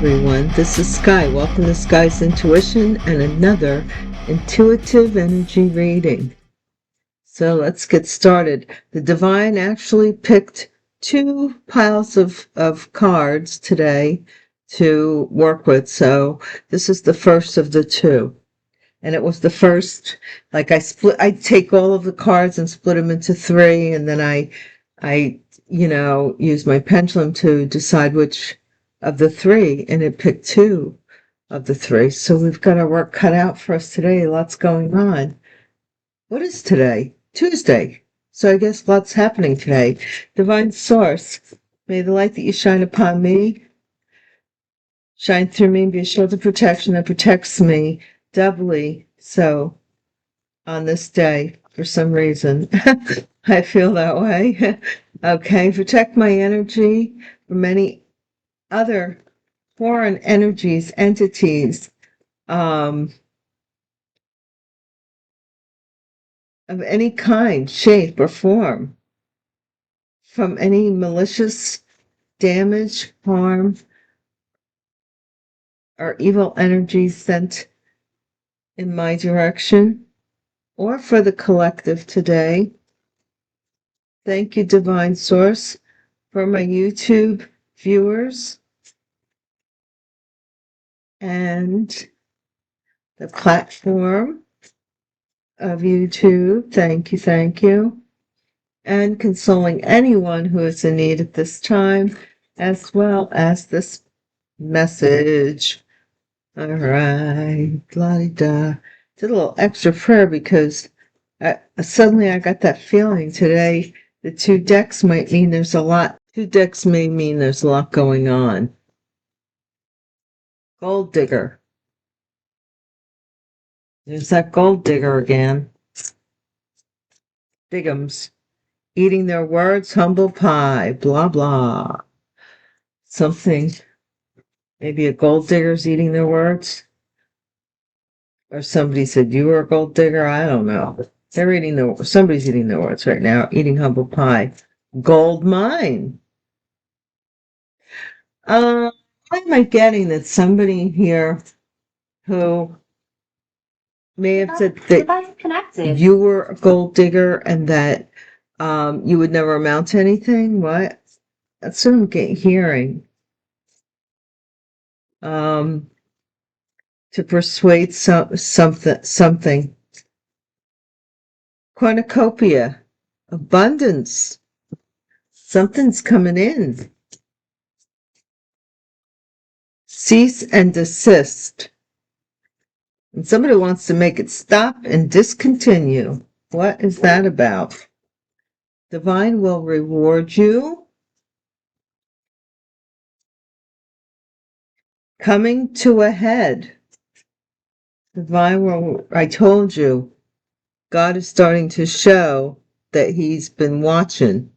everyone. This is Sky. Welcome to Sky's Intuition and another intuitive energy reading. So let's get started. The Divine actually picked two piles of cards today to work with. So this is the first of the two. And it was the first, like I take all of the cards and split them into three, and then I use my pendulum to decide which of the three, and it picked two of the three. So we've got our work cut out for us today. Lots going on. What is today? Tuesday. So I guess lots happening today. Divine Source, may the light that you shine upon me shine through me and be a shield of protection that protects me doubly so on this day. For some reason, I feel that way. Okay, protect my energy from any other foreign energies, entities, of any kind, shape, or form, from any malicious damage, harm, or evil energies sent in my direction or for the collective today. Thank you, Divine Source, for my YouTube viewers and the platform of YouTube. Thank you, thank you. And consoling anyone who is in need at this time, as well as this message. All right, la-di-da. Did a little extra prayer because suddenly I got that feeling today. The two decks might mean there's a lot. Two decks may mean there's a lot going on. Gold digger. There's that gold digger again. Diggums. Eating their words, humble pie, blah, blah. Something. Maybe a gold digger's eating their words. Or somebody said, you were a gold digger? I don't know. Somebody's eating their words right now, eating humble pie. Gold mine. What am I getting that somebody here who may have said that you were a gold digger and that you would never amount to anything? What? That's what I'm hearing. To persuade something. Cornucopia. Abundance. Something's coming in. Cease and desist. And somebody wants to make it stop and discontinue. What is that about? Divine will reward you. Coming to a head. Divine will, I told you, God is starting to show that he's been watching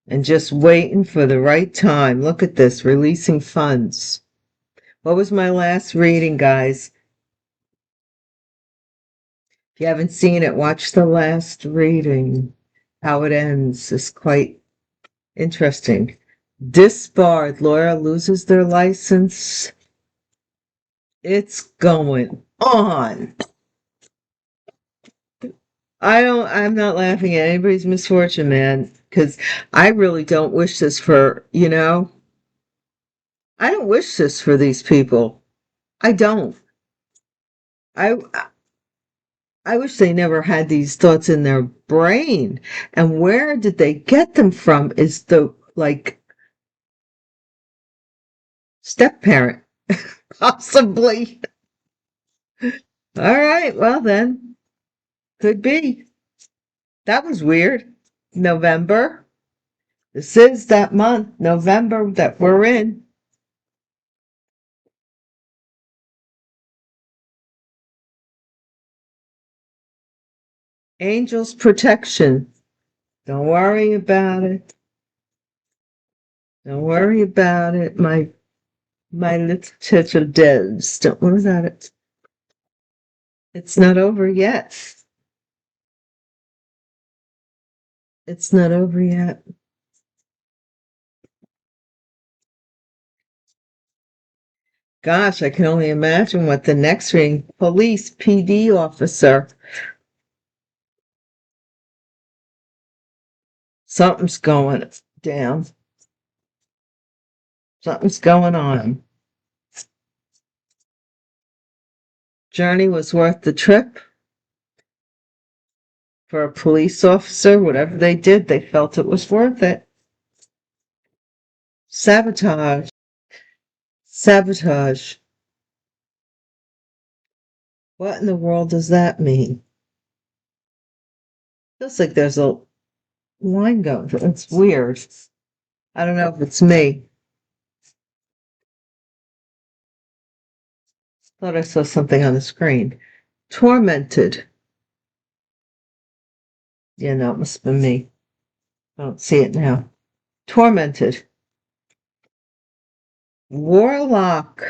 and just waiting for the right time. Look at this, releasing funds. What was my last reading, guys? If you haven't seen it, watch the last reading. How it ends is quite interesting. Disbarred, lawyer loses their license. It's going on. I'm not laughing at anybody's misfortune, man, because I really don't wish this for, I don't wish this for these people. I don't. I I wish they never had these thoughts in their brain. And where did they get them from is the, step parent, possibly. All right, well then, could be. That was weird. November. This is that month, November, that we're in. Angels' protection. Don't worry about it. Don't worry about it, my little little devs. Don't worry about it. It's not over yet. It's not over yet. Gosh, I can only imagine what the next reading. Police, PD officer. Something's going down. Something's going on. Journey was worth the trip. For a police officer, whatever they did, they felt it was worth it. Sabotage. Sabotage. What in the world does that mean? Feels like there's a line going. It's weird. I don't know if it's me. Thought I saw something on the screen. Tormented. Yeah, no, it must have been me. I don't see it now. Tormented. Warlock.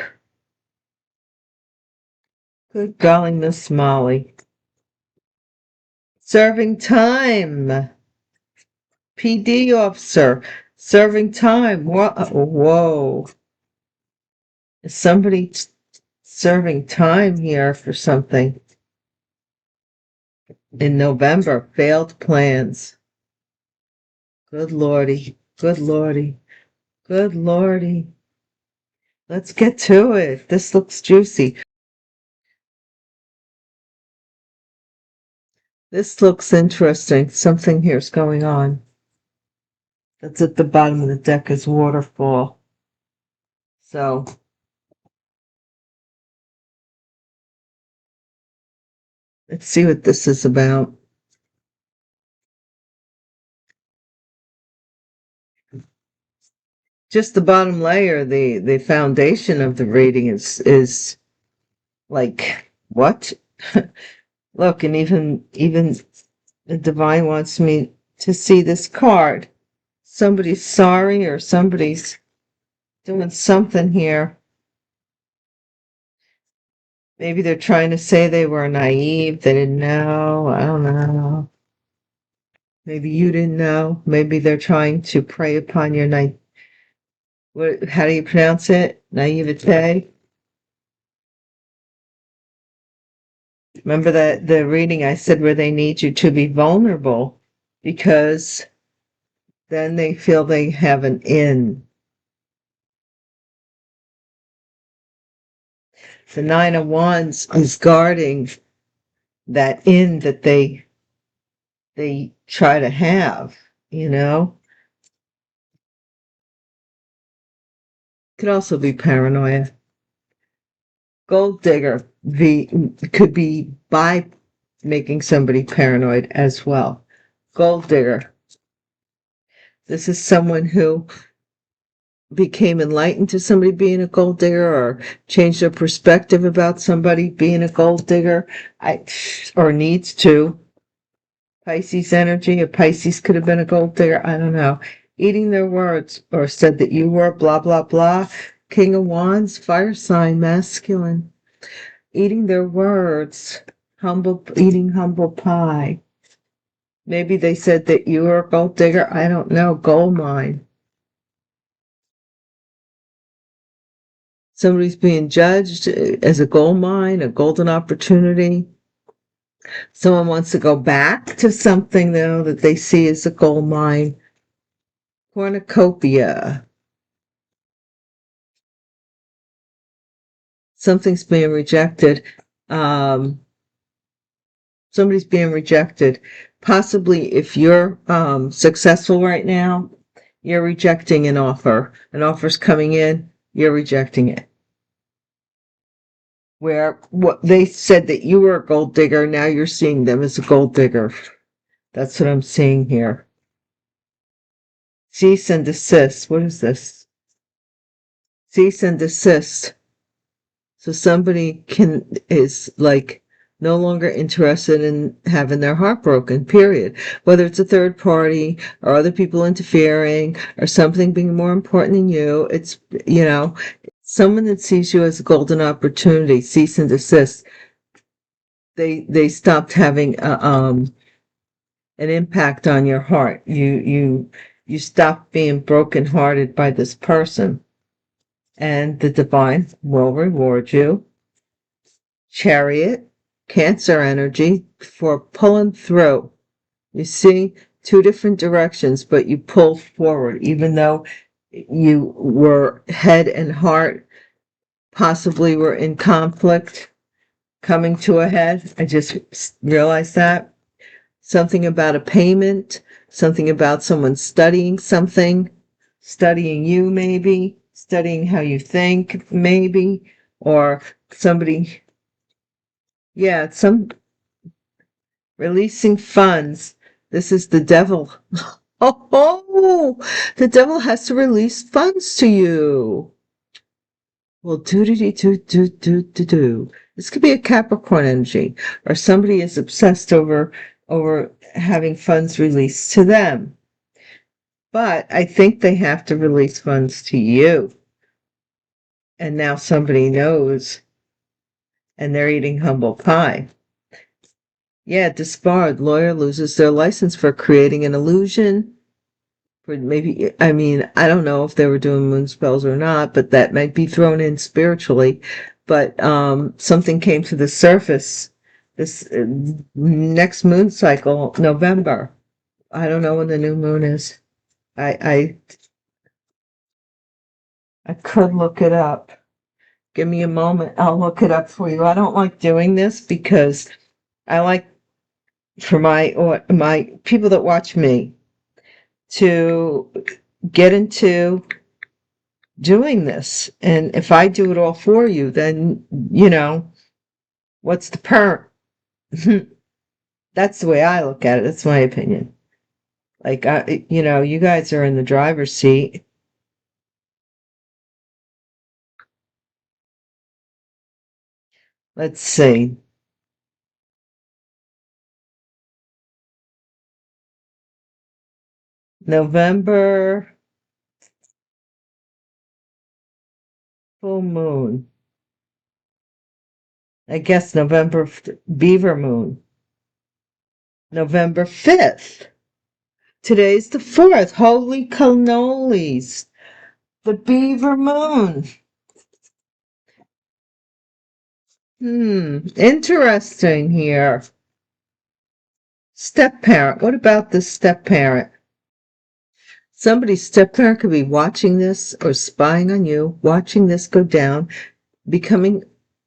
Good golly, Miss Molly. Serving time. PD officer. Serving time. Whoa. Is somebody serving time here for something? In November, failed plans. Good lordy. Good lordy. Good lordy. Let's get to it. This looks juicy. This looks interesting. Something here's going on. That's at the bottom of the deck is waterfall. So let's see what this is about. Just the bottom layer, the foundation of the reading is like what? Look, and even the divine wants me to see this card. Somebody's sorry or somebody's doing something here. Maybe they're trying to say they were naive, they didn't know, I don't know. Maybe you didn't know. Maybe they're trying to prey upon your how do you pronounce it? Naivete? Remember that the reading I said where they need you to be vulnerable because then they feel they have an in. The Nine of Wands is guarding that in that they try to have, you know? Could also be paranoia. Gold digger could be by making somebody paranoid as well. Gold digger. This is someone who became enlightened to somebody being a gold digger or changed their perspective about somebody being a gold digger or needs to. Pisces energy. A Pisces could have been a gold digger. I don't know. Eating their words or said that you were blah, blah, blah. King of Wands, fire sign, masculine. Eating their words. Eating humble pie. Maybe they said that you were a gold digger. I don't know. Gold mine. Somebody's being judged as a gold mine, a golden opportunity. Someone wants to go back to something, though, that they see as a gold mine. Cornucopia. Something's being rejected. Somebody's being rejected. Possibly if you're successful right now, you're rejecting an offer. An offer's coming in, you're rejecting it. Where what they said that you were a gold digger, now you're seeing them as a gold digger. That's what I'm seeing here. Cease and desist. What is this? Cease and desist. So somebody is like no longer interested in having their heart broken, period. Whether it's a third party or other people interfering or something being more important than you, it's, someone that sees you as a golden opportunity, cease and desist. They stopped having an impact on your heart. You stopped being brokenhearted by this person. and the divine will reward you. Chariot, Cancer energy for pulling through. You see, two different directions, but you pull forward, even though you were head and heart possibly were in conflict, coming to a head. I just realized that. Something about a payment, something about someone studying something, studying you maybe, studying how you think maybe, or somebody, yeah, some releasing funds. This is the devil. Oh, the devil has to release funds to you. Well, do. This could be a Capricorn energy, or somebody is obsessed over having funds released to them. But I think they have to release funds to you. And now somebody knows, and they're eating humble pie. Yeah, disbarred. Lawyer loses their license for creating an illusion. For maybe, I mean, I don't know if they were doing moon spells or not, but that might be thrown in spiritually. But something came to the surface this next moon cycle, November. I don't know when the new moon is. I could look it up. Give me a moment. I'll look it up for you. I don't like doing this because I like for my people that watch me to get into doing this. And if I do it all for you, then, what's the per? That's the way I look at it. That's my opinion. Like, you guys are in the driver's seat. Let's see. November full moon. I guess November beaver moon. November 5th. Today's the 4th. Holy cannolis. The beaver moon. Interesting here. Step parent. What about this step parent? Somebody's step parent could be watching this or spying on you, watching this go down, becoming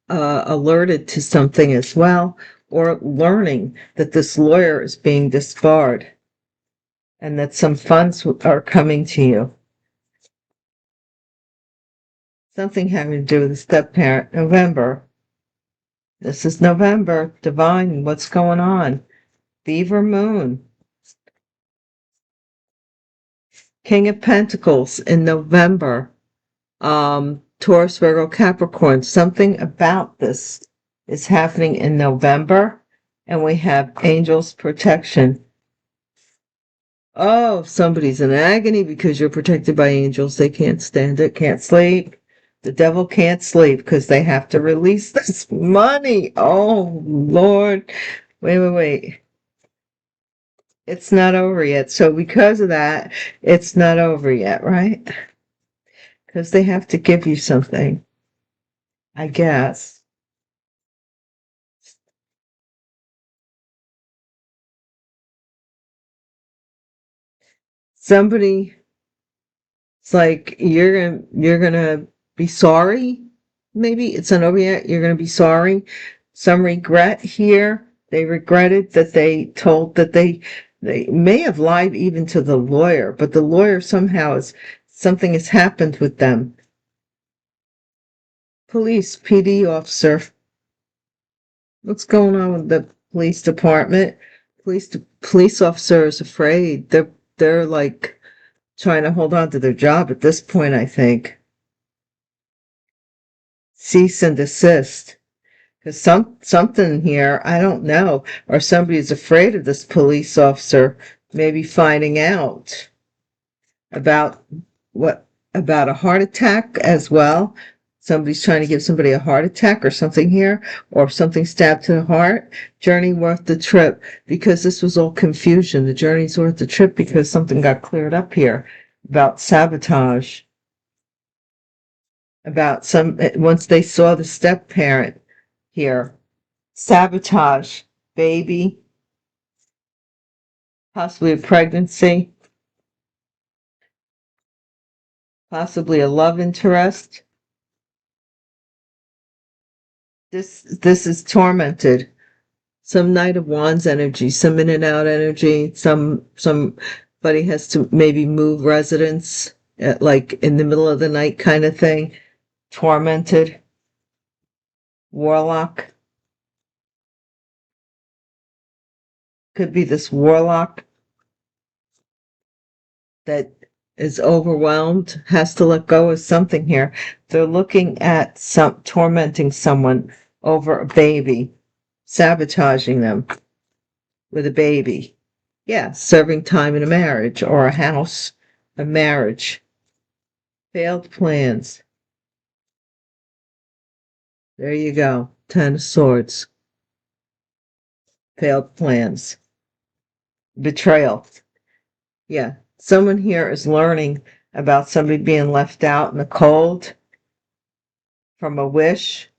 alerted to something as well, or learning that this lawyer is being disbarred and that some funds are coming to you. Something having to do with the step parent. November. This is November. Divine. What's going on? Beaver moon. King of Pentacles in November. Taurus, Virgo, Capricorn. Something about this is happening in November. And we have angels protection. Oh, somebody's in agony because you're protected by angels. They can't stand it, can't sleep. The devil can't sleep because they have to release this money. Oh, Lord. Wait. It's not over yet. So because of that, it's not over yet, right? Because they have to give you something, I guess. Somebody, it's like you're gonna be sorry. Maybe it's not over yet. You're gonna be sorry. Some regret here. They regretted that they told that they may have lied even to the lawyer, but the lawyer somehow something has happened with them. Police, PD officer. What's going on with the police department? Police officer is afraid. They're like trying to hold on to their job at this point, I think. Cease and desist. Because something here, I don't know, or somebody's afraid of this police officer maybe finding out about about a heart attack as well. Somebody's trying to give somebody a heart attack or something here, or something stabbed to the heart. Journey worth the trip, because this was all confusion. The journey's worth the trip because something got cleared up here about sabotage. about once they saw the step parent here. Sabotage, baby, possibly a pregnancy, possibly a love interest. This is tormented. Some Knight of Wands energy, some in and out energy, somebody has to maybe move residence, like in the middle of the night kind of thing. Tormented. Warlock. Could be this warlock that is overwhelmed, has to let go of something here. They're looking at tormenting someone over a baby, sabotaging them with a baby. Yeah, serving time in a marriage or a house, a marriage. Failed plans. There you go. 10 of Swords. Failed plans. Betrayal. Yeah, someone here is learning about somebody being left out in the cold from a wish.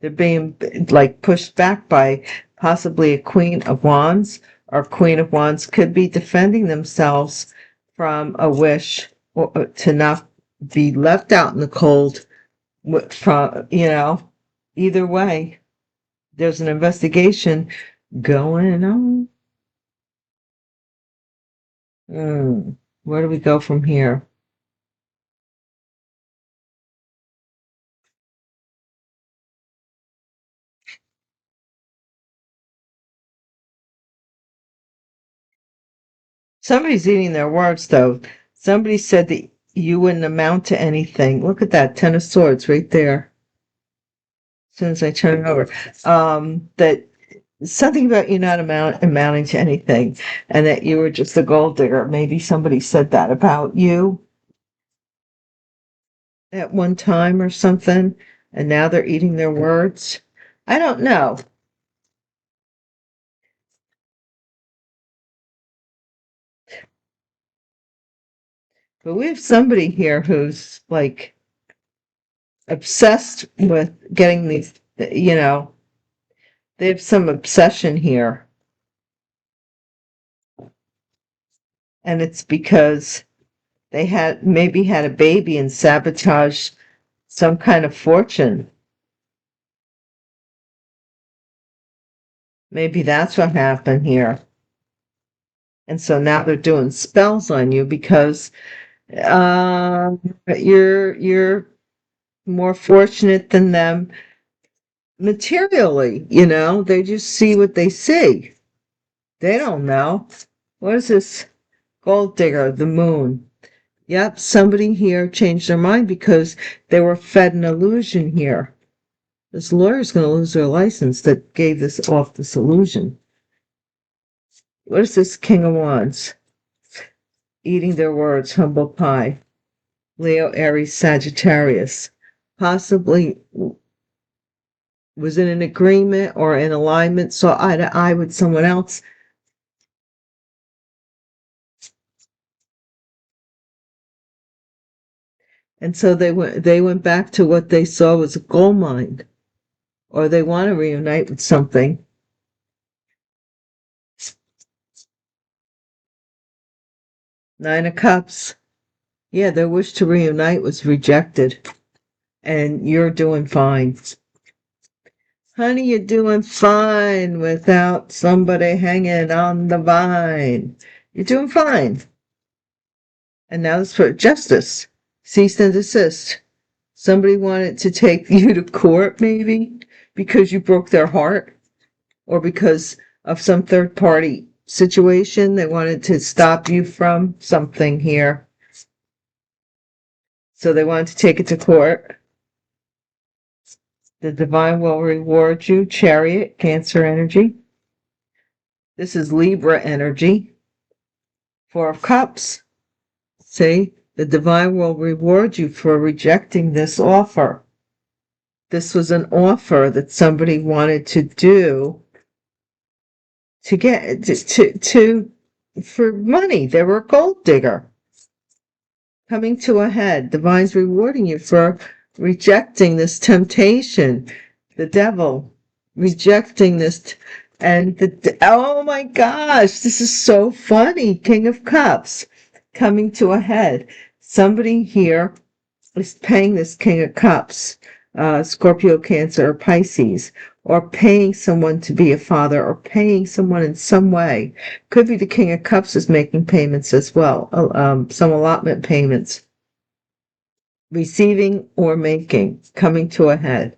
They're being like pushed back by possibly a Queen of Wands, or Queen of Wands could be defending themselves from a wish to not be left out in the cold. From, either way, there's an investigation going on. Where do we go from here? Somebody's eating their words, though. Somebody said that you wouldn't amount to anything. Look at that, 10 of Swords right there. As soon as I turn it over. That something about you not amounting to anything, and that you were just a gold digger. Maybe somebody said that about you at one time or something, and now they're eating their words. I don't know. But we have somebody here who's like obsessed with getting these, they have some obsession here. And it's because they maybe had a baby and sabotaged some kind of fortune. Maybe that's what happened here. And so now they're doing spells on you because you're more fortunate than them materially, they just see what they see. They don't know. What is this? Gold digger, the moon. Yep, somebody here changed their mind because they were fed an illusion here. This lawyer's going to lose their license that gave this illusion. What is this King of Wands? Eating their words, humble pie. Leo, Aries, Sagittarius. Possibly was in an agreement or in alignment, saw eye to eye with someone else. And so they went back to what they saw was a gold mine, or they want to reunite with something. Nine of Cups. Yeah, their wish to reunite was rejected. And you're doing fine. Honey, you're doing fine without somebody hanging on the vine. You're doing fine. And now it's for justice. Cease and desist. Somebody wanted to take you to court, maybe, because you broke their heart, or because of some third-party situation. They wanted to stop you from something here. So they wanted to take it to court. The divine will reward you. Chariot, Cancer energy. This is Libra energy. Four of Cups. See, the divine will reward you for rejecting this offer. This was an offer that somebody wanted to do to get for money. They were a gold digger. Coming to a head. Divine's rewarding you for rejecting this temptation. The devil rejecting this. Oh my gosh, this is so funny. King of Cups coming to a head. Somebody here is paying this King of Cups, Scorpio, Cancer, or Pisces, or paying someone to be a father, or paying someone in some way. Could be the King of Cups is making payments as well, some allotment payments. Receiving or making, coming to a head.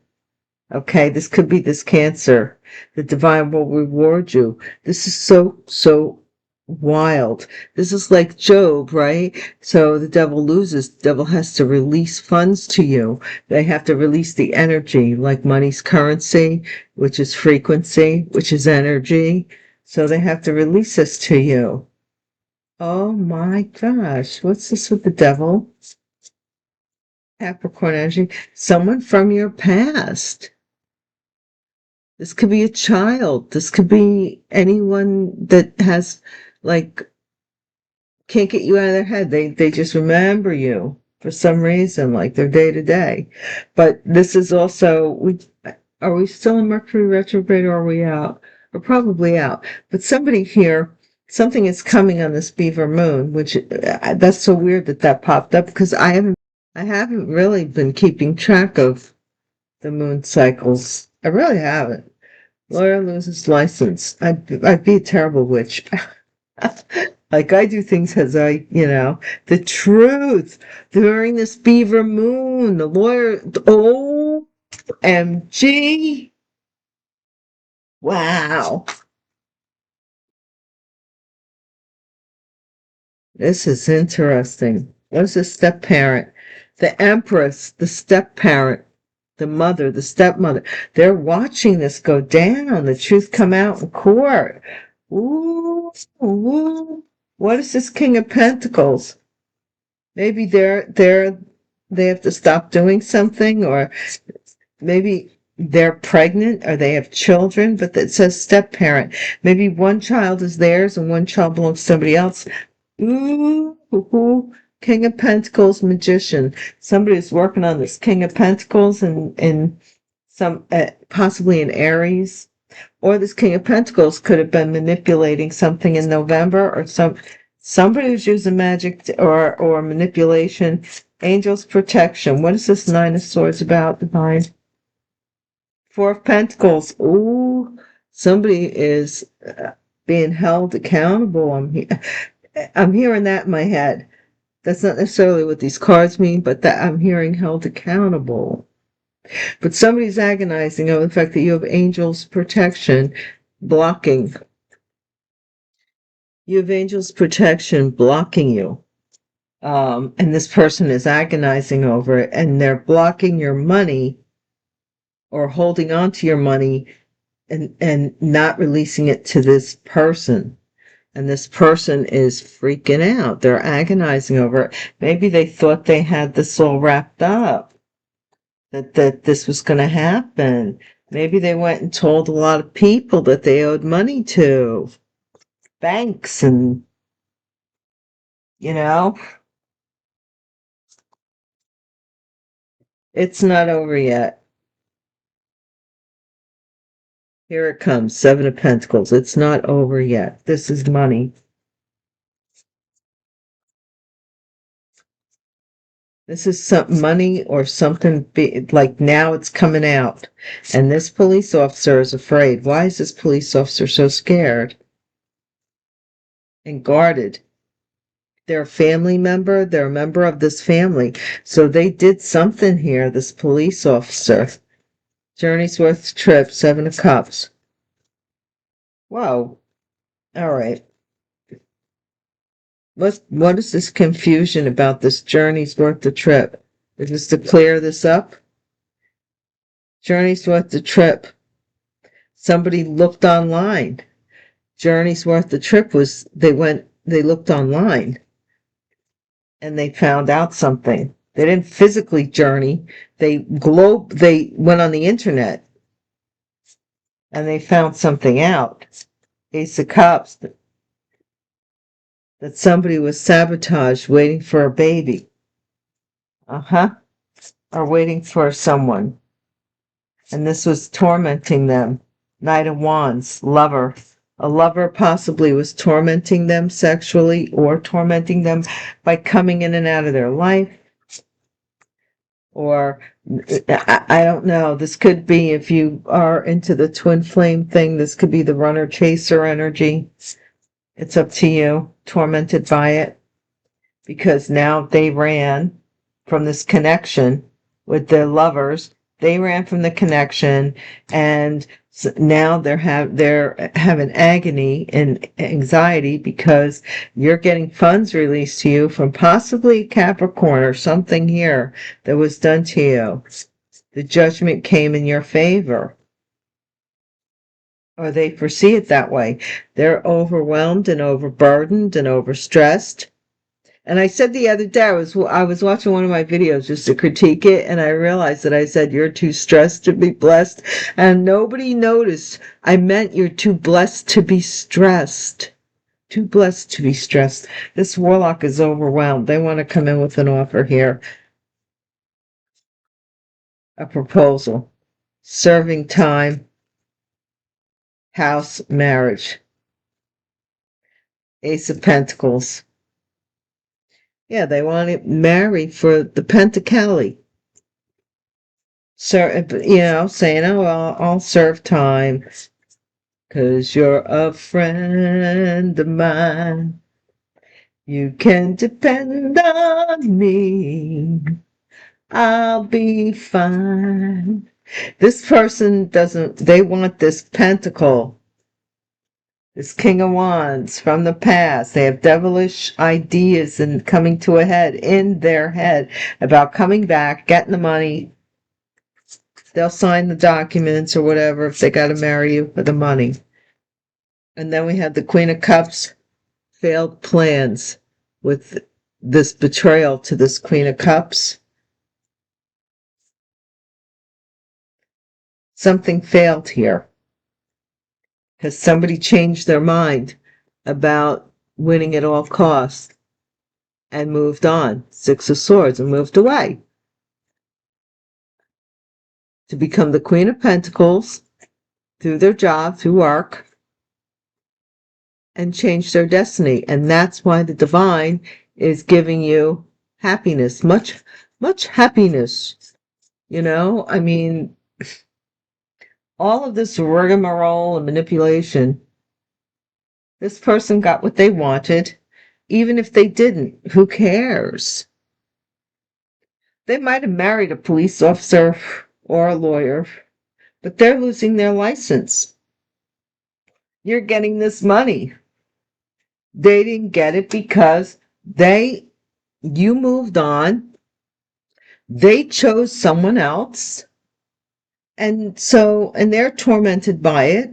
Okay, this could be this Cancer. The divine will reward you. This is so wild. This is like Job, right? So the devil loses. The devil has to release funds to you. They have to release the energy, like money's currency, which is frequency, which is energy. So they have to release this to you. Oh my gosh. What's this with the devil? Capricorn energy. Someone from your past. This could be a child. This could be anyone that has, like, can't get you out of their head. They just remember you for some reason, like their day to day. But this is also, are we still in Mercury retrograde, or are we out? We're probably out. But somebody here, something is coming on this beaver moon, which that's so weird that popped up, because I haven't really been keeping track of the moon cycles. I really haven't. Lawyer loses license. I'd be a terrible witch. Like, I do things as the truth. During this beaver moon, the lawyer, OMG. Wow. This is interesting. What's a step parent? The Empress, the step parent, the mother, the stepmother. They're watching this go down. The truth come out in court. Ooh, ooh. What is this King of Pentacles? Maybe they have to stop doing something, or maybe they're pregnant, or they have children, but it says step parent. Maybe one child is theirs and one child belongs to somebody else. Ooh, ooh. King of Pentacles, Magician. Somebody's working on this King of Pentacles and some possibly in Aries. Or this King of Pentacles could have been manipulating something in November, or somebody who's using magic or manipulation. Angels protection. What is this Nine of Swords about, divine? Four of Pentacles. Ooh, somebody is being held accountable. I'm hearing that in my head. That's not necessarily what these cards mean, but that I'm hearing held accountable. But somebody's agonizing over the fact that you have angels protection blocking. You have angels protection blocking you. And this person is agonizing over it, and they're blocking your money or holding on to your money and not releasing it to this person. And this person is freaking out. They're agonizing over it. Maybe they thought they had this all wrapped up, that this was going to happen. Maybe they went and told a lot of people that they owed money to, banks, and, it's not over yet. Here it comes, Seven of Pentacles. It's not over yet. This is money. This is some money or something big, like now it's coming out. And this police officer is afraid. Why is this police officer so scared and guarded? They're a family member. They're a member of this family. So they did something here, this police officer. Journey's worth trip, Seven of Cups. Whoa. All right. What is this confusion about this journey's worth the trip? Is this to clear this up? Journey's worth the trip. Somebody looked online. Journey's worth the trip was they looked online and they found out something. They didn't physically journey. They went on the internet and they found something out. Ace of Cups, that somebody was sabotaged waiting for a baby. Uh-huh. are waiting for someone, and this was tormenting them. Knight of Wands, lover. A lover possibly was tormenting them sexually or tormenting them by coming in and out of their life. Or, I don't know, this could be, if you are into the twin flame thing, this could be the runner-chaser energy. It's up to you, tormented by it, because now they ran from this connection with their lovers. They ran from the connection, and now they're having agony and anxiety because you're getting funds released to you from possibly Capricorn or something here that was done to you. The judgment came in your favor, or they foresee it that way. They're overwhelmed and overburdened and overstressed. And I said the other day, I was watching one of my videos just to critique it, and I realized that I said, you're too stressed to be blessed. And nobody noticed. I meant you're too blessed to be stressed. Too blessed to be stressed. This warlock is overwhelmed. They want to come in with an offer here. A proposal. Serving time. House, marriage. Ace of Pentacles. Yeah, they want to marry for the Pentacali. So, saying, oh, well, I'll serve time because you're a friend of mine. You can depend on me. I'll be fine. This person they want this pentacle, this King of Wands from the past. They have devilish ideas and coming to a head in their head about coming back, getting the money. They'll sign the documents or whatever if they got to marry you for the money. And then we had the Queen of Cups, failed plans with this betrayal to this Queen of Cups. Something failed here because somebody changed their mind about winning at all costs and moved on. Six of Swords, and moved away to become the Queen of Pentacles through their job, through work, and change their destiny. And that's why the divine is giving you happiness, much happiness. I mean, all of this rigmarole and manipulation, this person got what they wanted. Even if they didn't, who cares? They might have married a police officer or a lawyer, but they're losing their license. You're getting this money. They didn't get it because you moved on. They chose someone else. And they're tormented by it.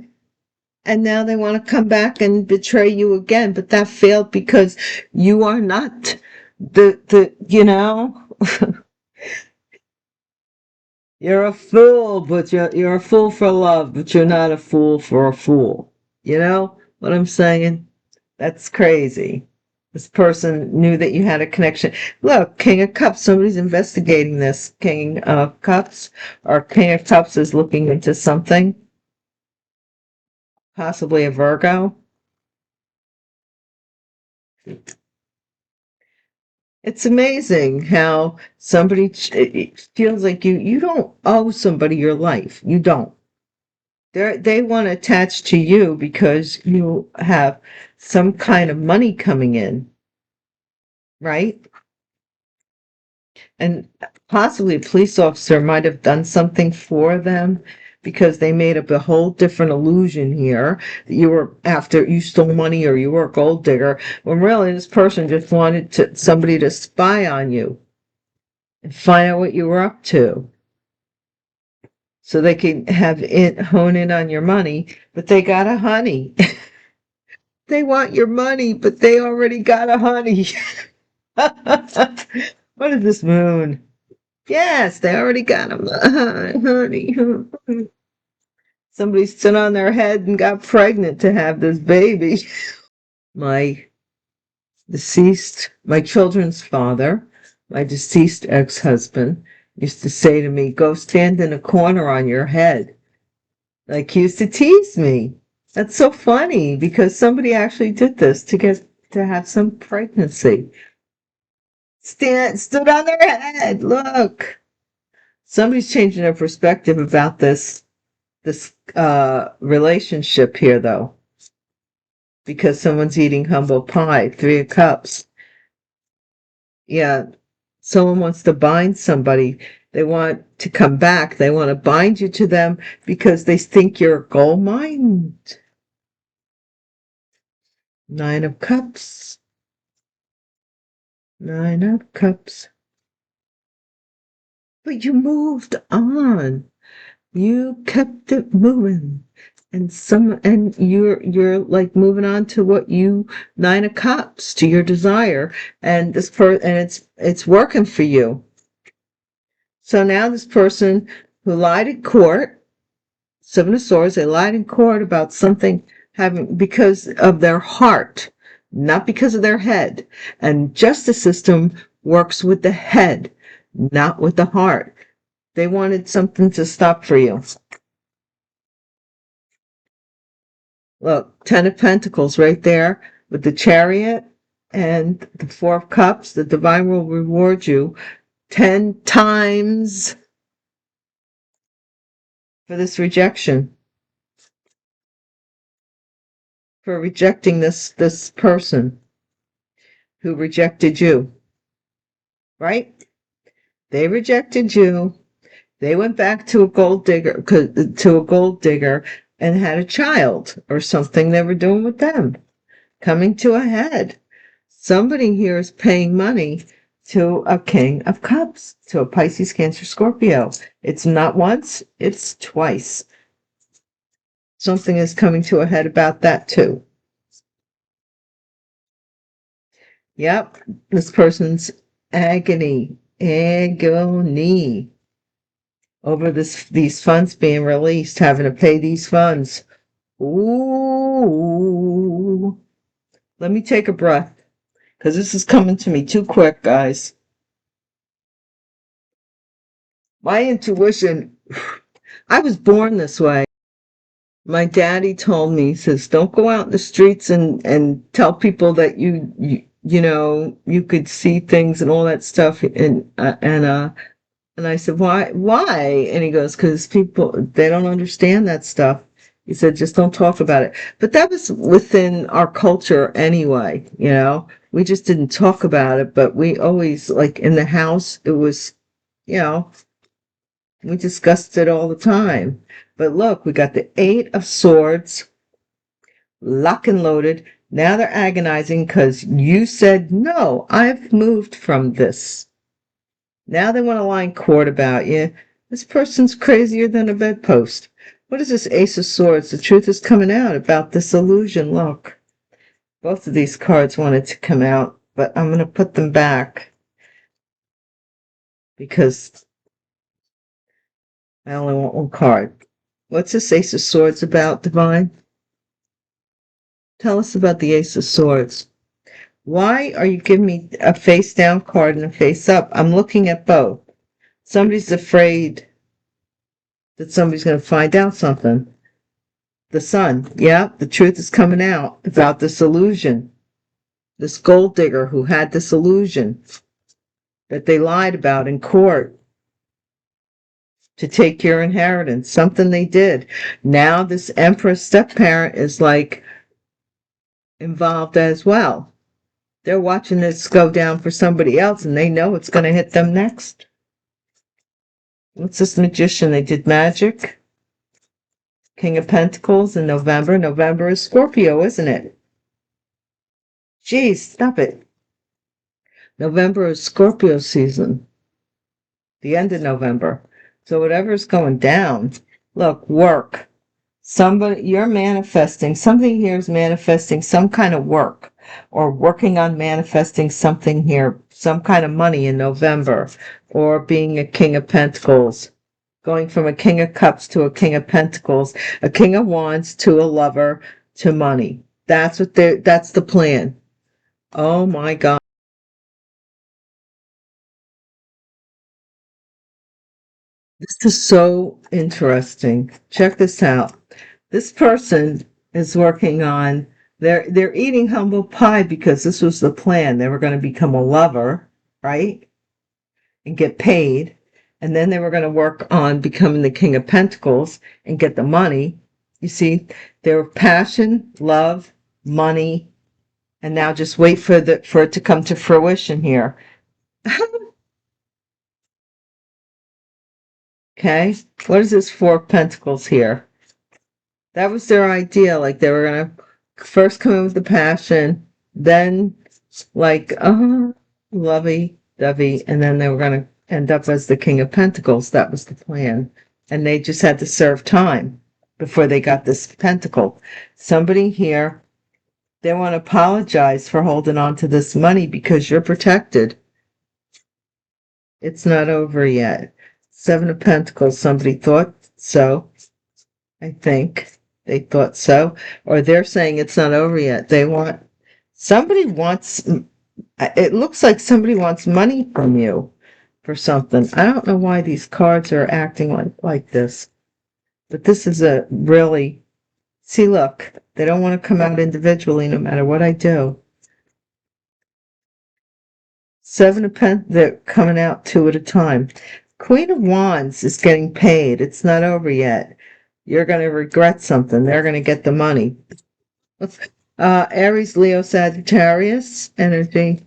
And now they want to come back and betray you again. But that failed because you are not you're a fool, but you're a fool for love, but you're not a fool for a fool. You know what I'm saying? That's crazy. This person knew that you had a connection. Look, King of Cups, somebody's investigating this. King of Cups, or King of Cups is looking into something. Possibly a Virgo. It's amazing how somebody, it feels like you don't owe somebody your life. You don't. They want to attach to you because you have some kind of money coming in, right? And possibly a police officer might have done something for them because they made up a whole different illusion here that you stole money or you were a gold digger, when really this person just wanted somebody to spy on you and find out what you were up to so they can hone in on your money. But they got a honey. They want your money, but they already got a honey. What is this moon? Yes, they already got him. Honey. Somebody stood on their head and got pregnant to have this baby. My children's father, my deceased ex-husband, used to say to me, go stand in a corner on your head. Like, he used to tease me. That's so funny because somebody actually did this to have some pregnancy. Stood on their head. Look. Somebody's changing their perspective about this relationship here, though, because someone's eating humble pie, 3 of Cups. Yeah, someone wants to bind somebody. They want to come back. They want to bind you to them because they think you're a gold mine. 9 of Cups. 9 of Cups. But you moved on. You kept it moving. And you're like moving on to what you 9 of Cups, to your desire, and it's working for you. So now this person who lied in court, 7 of Swords, they lied in court about something having, because of their heart, not because of their head. And justice system works with the head, not with the heart. They wanted something to stop for you. Look, 10 of Pentacles right there with the Chariot and the 4 of Cups. The divine will reward you 10 times for this rejection, for rejecting this person who rejected you, right? They rejected you. They went back to a gold digger, and had a child or something they were doing with them, coming to a head. Somebody here is paying money to a King of Cups, to a Pisces, Cancer, Scorpio. It's not once, it's twice. Something is coming to a head about that too. Yep, this person's agony over these funds being released, having to pay these funds. Ooh. Let me take a breath, because this is coming to me too quick, guys. My intuition, I was born this way. My daddy told me, he says, don't go out in the streets and tell people that you could see things and all that stuff. And I said, why? And he goes, because people, they don't understand that stuff. He said, just don't talk about it. But that was within our culture anyway, we just didn't talk about it, but we always, like in the house, it was, we discussed it all the time. But look, we got the 8 of Swords, lock and loaded. Now they're agonizing because you said, no, I've moved from this. Now they want to lie in court about you. This person's crazier than a bedpost. What is this Ace of Swords? The truth is coming out about this illusion. Look, both of these cards wanted to come out, but I'm going to put them back because I only want one card. What's this Ace of Swords about, Divine? Tell us about the Ace of Swords. Why are you giving me a face down card and a face up? I'm looking at both. Somebody's afraid that somebody's going to find out something. The Sun, yeah, the truth is coming out about this illusion. This gold digger who had this illusion that they lied about in court to take your inheritance, something they did. Now this Empress step-parent is like involved as well. They're watching this go down for somebody else, and they know it's going to hit them next. What's this Magician? They did magic. King of Pentacles in November. November is Scorpio, isn't it? Geez, stop it. November is Scorpio season. The end of November. So whatever's going down, look, work. You're manifesting. Something here is manifesting some kind of work, or working on manifesting something here, some kind of money in November, or being a King of Pentacles, going from a King of Cups to a King of Pentacles, a King of Wands to a lover to money. That's the plan. Oh my God. This is so interesting. Check this out. This person is working on, they're eating humble pie because this was the plan. They were going to become a lover, right? And get paid. And then they were going to work on becoming the King of Pentacles and get the money. You see, their passion, love, money, and now just wait for it to come to fruition here. Okay, what is this Four of Pentacles here? That was their idea. Like they were gonna first come in with the passion, then like lovey-dovey, and then they were gonna end up as the King of Pentacles. That was the plan, and they just had to serve time before they got this pentacle. Somebody here, they want to apologize for holding on to this money because you're protected. It's not over yet. Seven of Pentacles. Somebody thought so. I think they thought so, or they're saying it's not over yet. Somebody wants, it looks like somebody wants money from you for something. I don't know why these cards are acting like this, but this is a really, see, look, they don't want to come out individually no matter what I do. Seven of Pentacles, they're coming out two at a time. Queen of Wands is getting paid. It's not over yet. You're going to regret something. They're going to get the money. Aries, Leo, Sagittarius energy.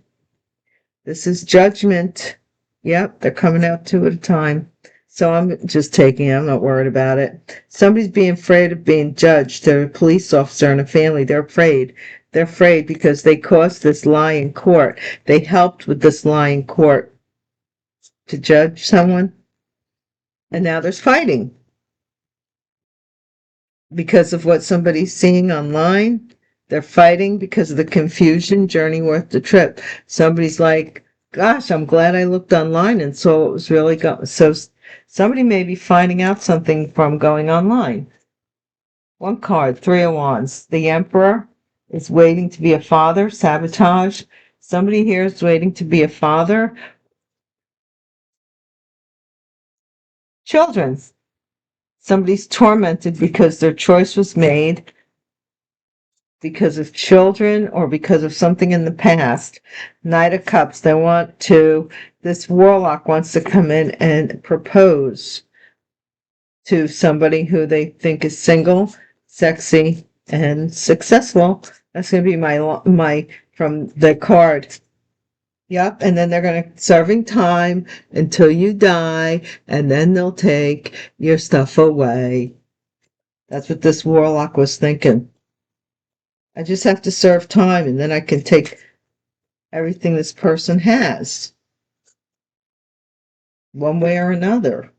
This is Judgment. Yep, they're coming out two at a time. So I'm just taking it. I'm not worried about it. Somebody's being afraid of being judged. They're a police officer in a family. They're afraid. They're afraid because they caused this lie in court. They helped with this lie in court to judge someone. And now there's fighting because of what somebody's seeing online. They're fighting because of the confusion. Journey worth the trip. Somebody's like, gosh, I'm glad I looked online and saw what was really going. So somebody may be finding out something from going online. One card, Three of Wands. The Emperor is waiting to be a father. Sabotage. Somebody here is waiting to be a father. Children. Somebody's tormented because their choice was made because of children or because of something in the past. Knight of Cups, this warlock wants to come in and propose to somebody who they think is single, sexy, and successful. That's going to be my from the card. Yep, and then they're going to serving time until you die, and then they'll take your stuff away. That's what this warlock was thinking. I just have to serve time, and then I can take everything this person has, one way or another.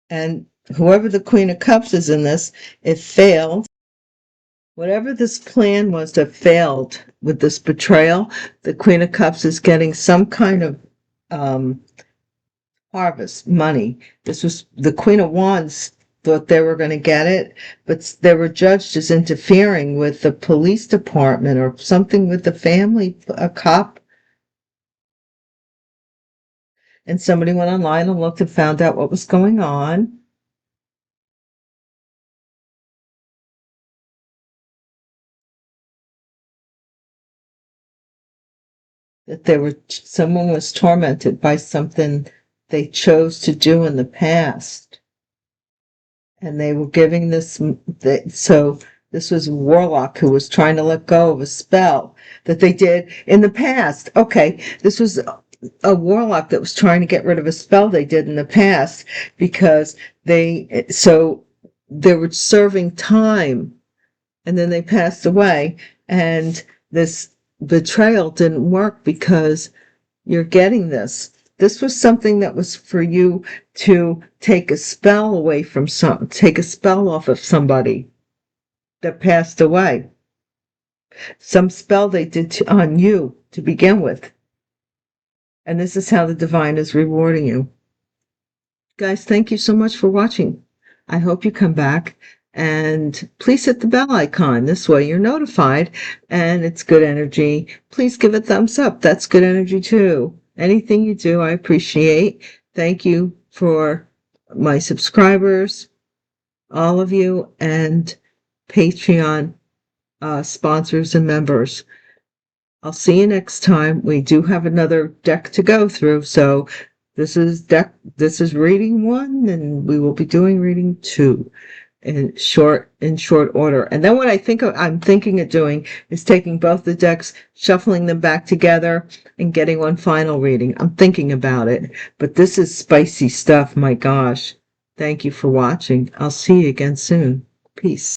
And whoever the Queen of Cups is in this, it failed. Whatever this plan was that failed with this betrayal, the Queen of Cups is getting some kind of harvest, money. This was the Queen of Wands thought they were going to get it, but they were judged as interfering with the police department or something with the family, a cop. And somebody went online and looked and found out what was going on. That someone was tormented by something they chose to do in the past. And they were giving so this was a warlock who was trying to let go of a spell that they did in the past. Okay, this was a warlock that was trying to get rid of a spell they did in the past because they were serving time and then they passed away. And this betrayal didn't work because you're getting this. This was something that was for you to take a spell away from take a spell off of somebody that passed away. Some spell they did on you to begin with. And this is how the divine is rewarding you. Guys, thank you so much for watching. I hope you come back And please hit the bell icon. This way you're notified, and it's good energy. Please give a thumbs up. That's good energy too. Anything you do, I appreciate. Thank you for my subscribers, all of you, and Patreon sponsors and members. I'll see you next time. We do have another deck to go through, so this is reading 1, and we will be doing reading 2 in short order. And then what I'm thinking of doing is taking both the decks, shuffling them back together, and getting one final reading. I'm thinking about it, but this is spicy stuff. My gosh. Thank you for watching. I'll see you again soon. Peace.